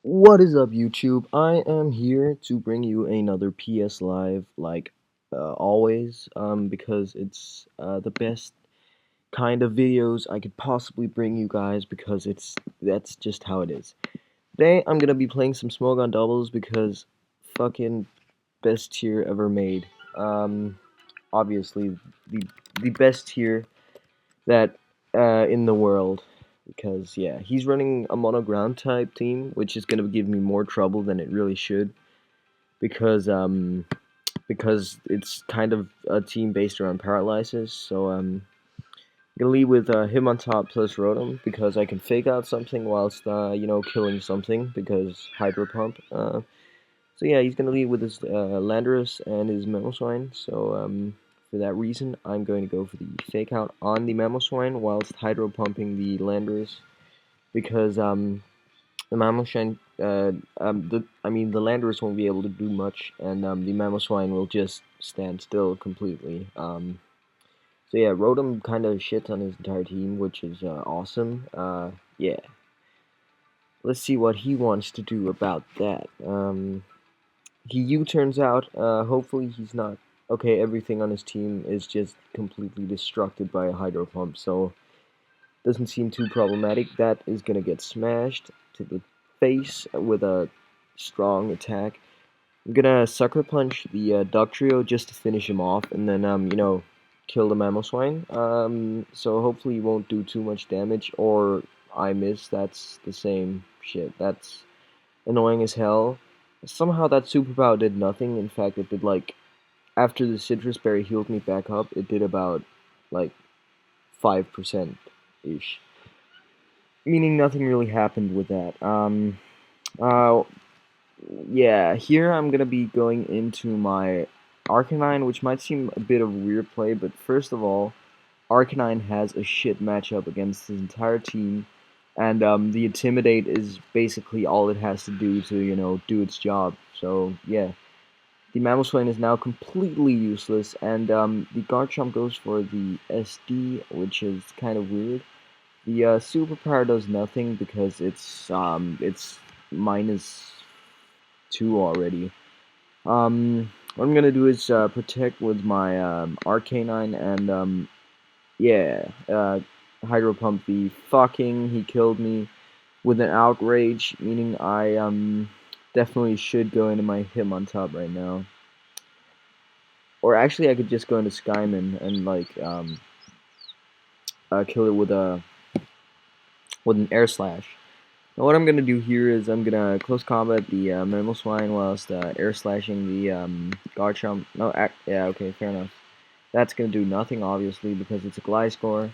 What is up, YouTube? I am here to bring you another PS Live, like always, because it's the best kind of videos I could possibly bring you guys, because that's just how it is. Today, I'm gonna be playing some Smoke on Doubles because fucking best tier ever made. Obviously the the best tier that in the world because yeah, he's running a mono ground type team, which is gonna give me more trouble than it really should because it's kind of a team based around paralysis. So I'm gonna lead with him on top plus Rotom because I can fake out something whilst killing something because Hydro Pump. So yeah, he's gonna lead with his Landorus and his Mamoswine. So for that reason, I'm going to go for the fake out on the Mamoswine whilst Hydro Pumping the Landorus because the Mamoswine, the Landorus won't be able to do much, and the Mamoswine will just stand still completely. So yeah, Rotom kind of shits on his entire team, which is awesome. Yeah, let's see what he wants to do about that. He U-turns out. Hopefully he's not. Okay, everything on his team is just completely destructed by a Hydro Pump, so doesn't seem too problematic. That is gonna get smashed to the face with a strong attack. I'm gonna Sucker Punch the Dugtrio just to finish him off, and then kill the Mamoswine. So hopefully he won't do too much damage, or I miss. That's the same shit. That's annoying as hell. Somehow that superpower did nothing. In fact, it did like after the citrus berry healed me back up, it did about like 5% ish. Meaning nothing really happened with that. Uh, yeah, here I'm gonna be going into my Arcanine, which might seem a bit of a weird play, but first of all, Arcanine has a shit matchup against his entire team, and the Intimidate is basically all it has to do to, do its job. So, yeah. The Mamoswine is now completely useless, and the Garchomp goes for the SD, which is kind of weird. The superpower does nothing because it's -2 already. What I'm gonna do is protect with my Arcanine and yeah, Hydro Pump the fucking he killed me with an outrage, meaning I definitely should go into my Hitmontop right now. Or actually, I could just go into Skyman and like kill it with an Air Slash. Now what I'm gonna do here is I'm gonna close combat the Mamoswine whilst air slashing the Garchomp. No, yeah, okay, fair enough. That's gonna do nothing, obviously, because it's a Gliscor.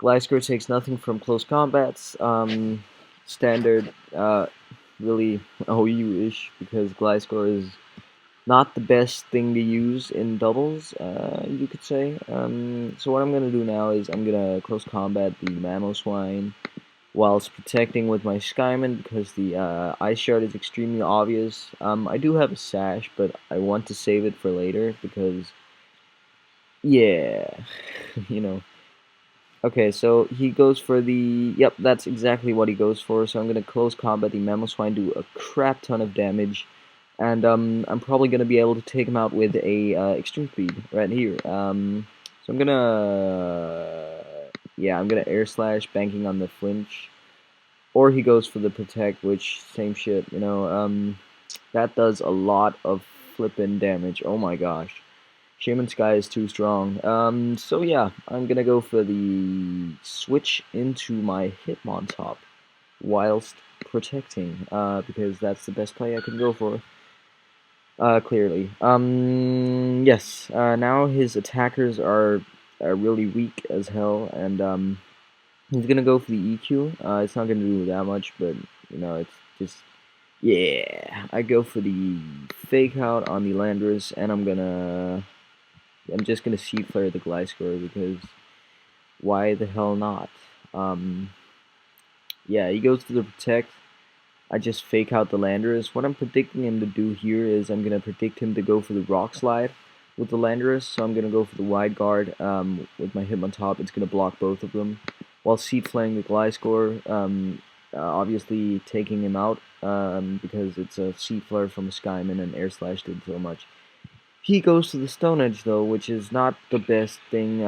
Gliscor takes nothing from close combats. Standard, really OU-ish, because Gliscor is not the best thing to use in doubles, you could say. So what I'm gonna do now is I'm gonna close combat the Mamoswine whilst protecting with my Skyman because the Ice Shard is extremely obvious. I do have a Sash, but I want to save it for later because, yeah, you know. Okay, so he goes for the... Yep, that's exactly what he goes for. So I'm going to close combat the Mamoswine, do a crap ton of damage. And I'm probably going to be able to take him out with a Extreme Speed right here. So I'm going to... Yeah, I'm going to Air Slash, banking on the flinch. Or he goes for the Protect, which, same shit, that does a lot of flippin' damage. Oh my gosh. Shaman Sky is too strong. So yeah, I'm gonna go for the switch into my Hitmontop whilst protecting, because that's the best play I can go for. Clearly. Yes, now his attackers are really weak as hell, and, he's gonna go for the EQ. It's not gonna do that much, but, it's just... Yeah, I go for the Fake Out on the Landorus, and I'm just gonna Seed Flare the Gliscor because why the hell not? Yeah, he goes for the Protect. I just Fake Out the Landorus. What I'm predicting him to do here is I'm gonna predict him to go for the Rock Slide with the Landorus. So I'm gonna go for the Wide Guard with my Hitmontop. It's gonna block both of them while Seed Flaring the Gliscor. obviously taking him out because it's a Sea Flare from a Skyman and Air Slash did so much. He goes to the Stone Edge though, which is not the best thing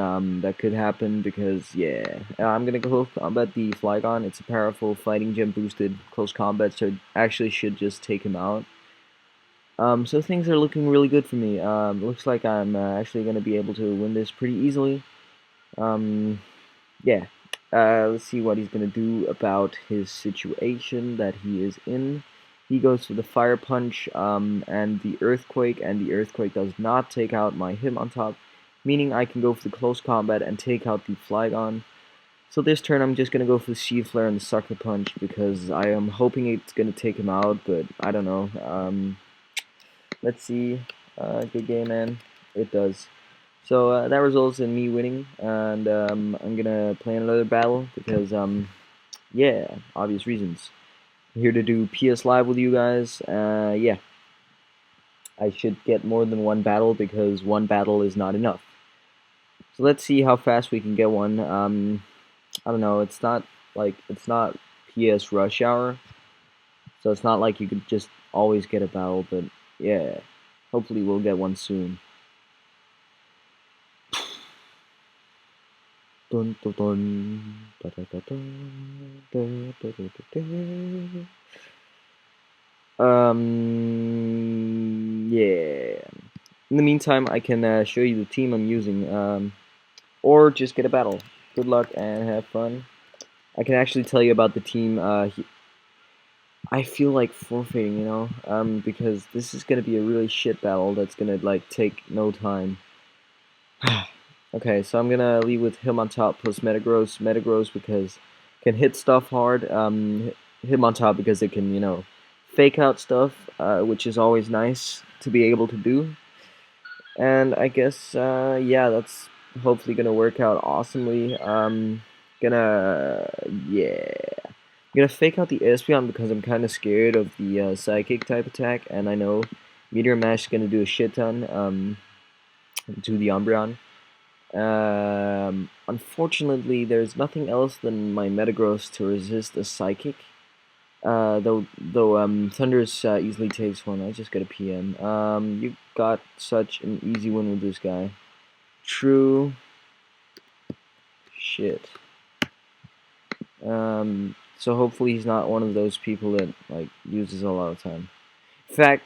that could happen because yeah, I'm gonna go combat the Flygon. It's a powerful fighting gem boosted close combat, so it actually should just take him out. So things are looking really good for me. Looks like I'm actually gonna be able to win this pretty easily. Um, yeah. Let's see what he's gonna do about his situation that he is in. He goes for the Fire Punch and the Earthquake does not take out my Hitmontop, meaning I can go for the close combat and take out the Flygon. So this turn I'm just gonna go for the Sheath Flare and the Sucker Punch because I am hoping it's gonna take him out, but I don't know. Let's see. Good game, man. It does. So that results in me winning, and I'm gonna play another battle because yeah, obvious reasons. I'm here to do PS Live with you guys. Yeah, I should get more than one battle because one battle is not enough. So let's see how fast we can get one. I don't know. It's not PS Rush Hour, so it's not like you could just always get a battle. But yeah, hopefully we'll get one soon. Dun, dun, dun, da, da, da, da, da, da, da, da. Yeah. In the meantime, I can show you the team I'm using, or just get a battle. Good luck and have fun. I can actually tell you about the team. I feel like forfeiting, because this is gonna be a really shit battle that's gonna like take no time. Okay, so I'm gonna lead with Hitmontop plus Metagross. Metagross because it can hit stuff hard. Hitmontop because it can, fake out stuff, which is always nice to be able to do. And I guess, yeah, that's hopefully gonna work out awesomely. Yeah. I'm gonna fake out the Espeon because I'm kind of scared of the Psychic type attack, and I know Meteor Mash is gonna do a shit ton to the Umbreon. Unfortunately, there's nothing else than my Metagross to resist a Psychic. Though Thundurus easily takes one. I just got a PM. You got such an easy win with this guy. True. Shit. So hopefully he's not one of those people that like uses a lot of time. In fact,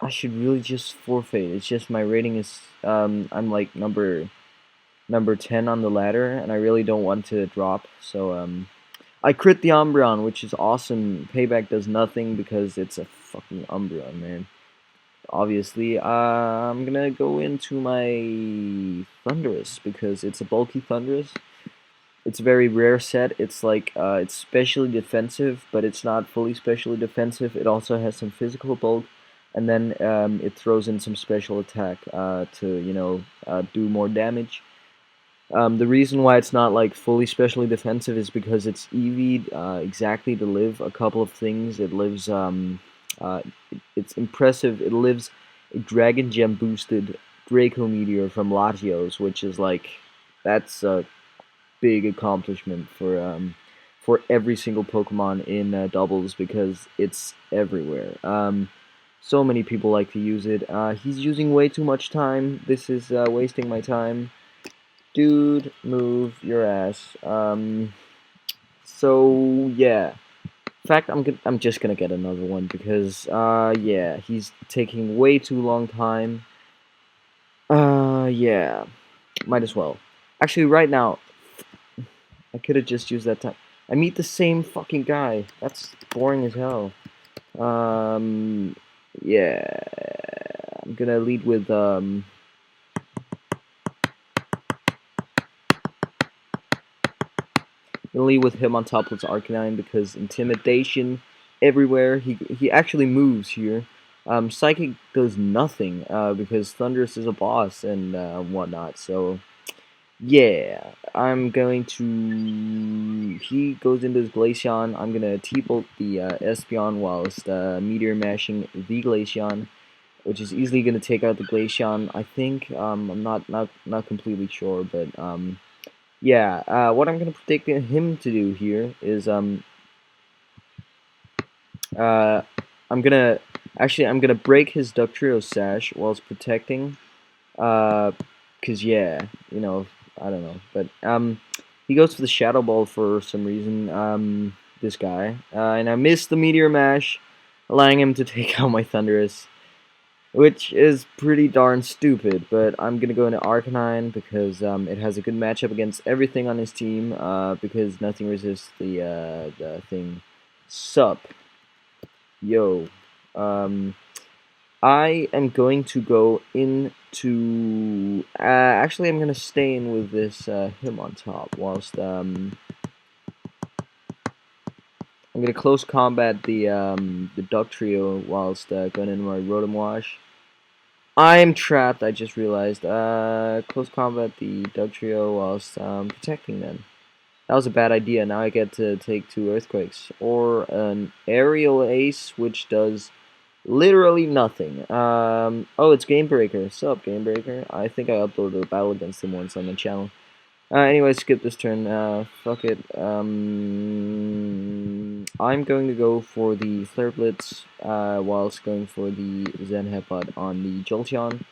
I should really just forfeit. It's just my rating is I'm like number 10 on the ladder, and I really don't want to drop. So I crit the Umbreon, which is awesome. Payback does nothing because it's a fucking Umbreon, man. Obviously, I'm gonna go into my Thundurus because it's a bulky Thundurus. It's a very rare set. It's like it's specially defensive, but it's not fully specially defensive. It also has some physical bulk, and then it throws in some special attack to do more damage. The reason why it's not like fully specially defensive is because it's EV'd exactly to live a couple of things. It lives, it's impressive. It lives a Dragon Gem boosted Draco Meteor from Latios, which is like, that's a big accomplishment for every single Pokemon in doubles because it's everywhere. So many people like to use it. He's using way too much time. This is wasting my time. Dude, move your ass. So yeah. In fact, I'm just gonna get another one because yeah, he's taking way too long time. Yeah, might as well. Actually, right now, I could have just used that time. I meet the same fucking guy. That's boring as hell. Yeah, I'm gonna lead with lead with him on Topless Arcanine because intimidation everywhere. He actually moves here. Psychic does nothing because Thundurus is a boss and whatnot. So yeah, I'm going to. He goes into his Glaceon. I'm gonna T-Bolt the Espeon whilst Meteor Mashing the Glaceon, which is easily gonna take out the Glaceon. I think I'm not completely sure, but yeah, what I'm gonna predict him to do here is uh, I'm gonna break his Ductrio sash whilst protecting. Cause yeah, you know, I don't know, but he goes for the Shadow Ball for some reason. This guy, and I missed the Meteor Mash, allowing him to take out my Thundurus, which is pretty darn stupid. But I'm gonna go into Arcanine because it has a good matchup against everything on his team. Because nothing resists the thing. Sup, yo. Um, I am going to go into. Actually, I'm going to stay in with this him on top, whilst I'm going to close combat the Duck Trio, whilst going into my Rotom Wash. I'm trapped. I just realized. Close combat the Duck Trio whilst protecting them. That was a bad idea. Now I get to take 2 Earthquakes or an Aerial Ace, which does literally nothing. Oh, it's Game Breaker. Sup, Game Breaker? I think I uploaded a battle against him once on the channel. Anyway, skip this turn. Fuck it. I'm going to go for the Flare Blitz, whilst going for the Zen Headbutt on the Jolteon.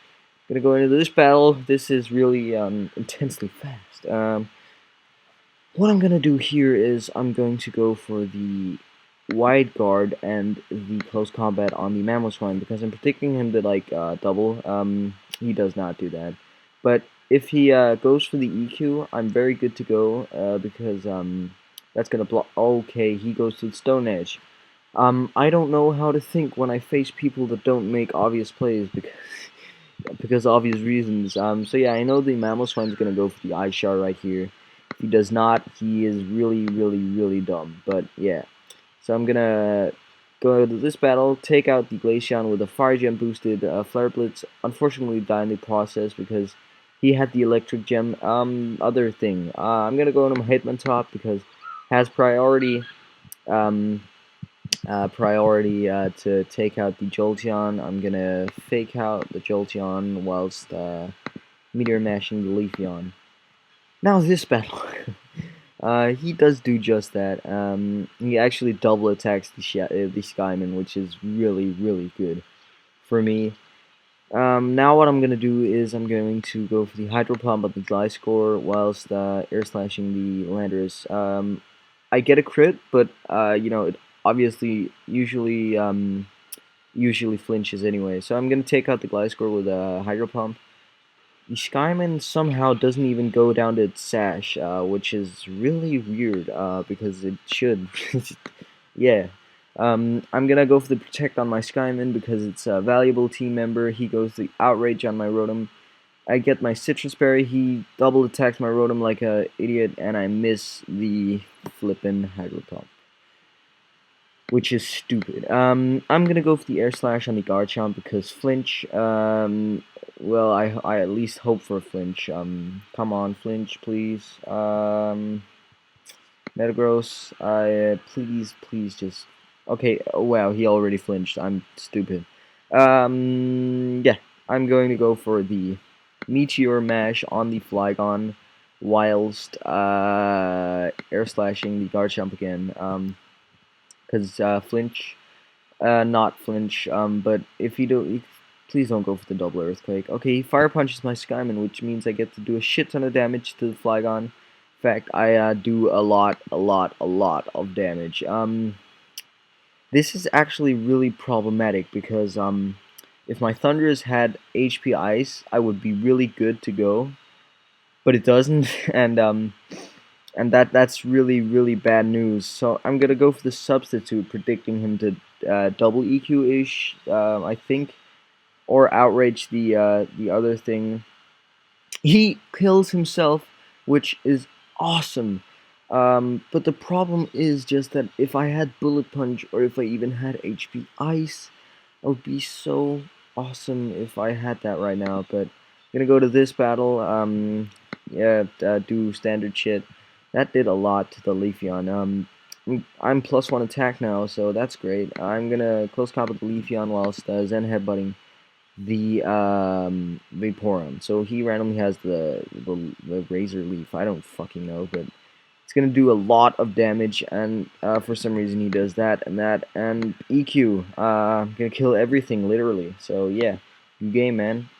Gonna go into this battle. This is really intensely fast. What I'm gonna do here is I'm going to go for the wide guard and the close combat on the Mamoswine because I'm predicting him to like double. He does not do that, but if he goes for the EQ, I'm very good to go because that's gonna block. Okay, he goes to the Stone Edge. I don't know how to think when I face people that don't make obvious plays because obvious reasons. So yeah, I know the Mamoswine's gonna go for the Ice Shard right here. If he does not, he is really, really, really dumb. But yeah. So I'm gonna go to this battle, take out the Glaceon with a Fire Gem boosted Flare Blitz. Unfortunately, die in the process because he had the Electric Gem. Other thing, I'm gonna go into my Hitmontop because has priority. Um, to take out the Jolteon. I'm gonna fake out the Jolteon whilst Meteor Mashing the Leafeon. Now this battle. He does do just that. He actually double attacks the Skyman, which is really, really good for me. Now what I'm going to do is I'm going to go for the Hydro Pump of the Gliscor whilst Air Slashing the Landorus. I get a crit, but, you know, it obviously usually flinches anyway. So I'm going to take out the Gliscor with a Hydro Pump. The Skyman somehow doesn't even go down to its sash, which is really weird, because it should. Yeah. I'm gonna go for the Protect on my Skyman because it's a valuable team member. He goes the Outrage on my Rotom. I get my Citrus Berry. He double attacks my Rotom like a idiot, and I miss the flippin' Hydro Pump, which is stupid. I'm gonna go for the Air Slash on the Garchomp because flinch. Well, I at least hope for a flinch. Come on, flinch, please. Metagross, please just. Okay. Oh, wow, he already flinched. I'm stupid. Yeah, I'm going to go for the Meteor Mash on the Flygon, whilst Air Slashing the Garchomp again. Because flinch, not flinch. But if you don't, please don't go for the double Earthquake. Okay, he Fire Punches my Skyman, which means I get to do a shit ton of damage to the Flygon. In fact, I do a lot of damage. This is actually really problematic because if my Thundurus had HP Ice, I would be really good to go, but it doesn't, and that's really bad news. So I'm gonna go for the substitute, predicting him to double EQ-ish, I think, or outrage the other thing. He kills himself, which is awesome. But the problem is just that if I had Bullet Punch or if I even had HP Ice, I would be so awesome if I had that right now. But I'm gonna go to this battle. Yeah, do standard shit. That did a lot to the Leafeon. I'm +1 attack now, so that's great. I'm gonna close combat the Leafeon whilst Zen Headbutting the Vaporeon. So he randomly has the Razor Leaf. I don't fucking know, but it's gonna do a lot of damage, and for some reason he does that and that. And EQ, gonna kill everything literally. So yeah, good game, man.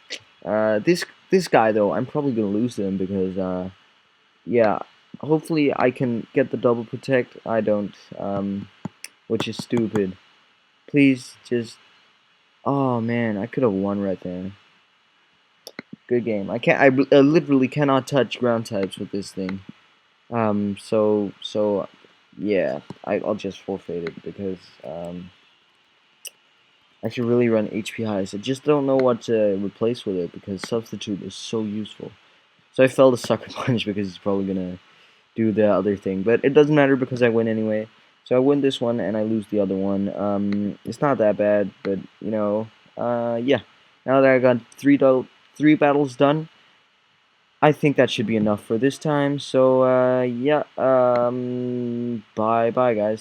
This guy though, I'm probably gonna lose to him because yeah, hopefully I can get the double protect. I don't, which is stupid. Please just. Oh man, I could have won right there. Good game. I can't. I literally cannot touch ground types with this thing. So yeah, I'll just forfeit it because I should really run HP highs. I just don't know what to replace with it because substitute is so useful. So I felt a sucker punch because he's probably gonna do the other thing, but it doesn't matter because I win anyway. So I win this one and I lose the other one. It's not that bad, but you know, yeah. Now that I got three battles done, I think that should be enough for this time. So yeah, bye bye guys.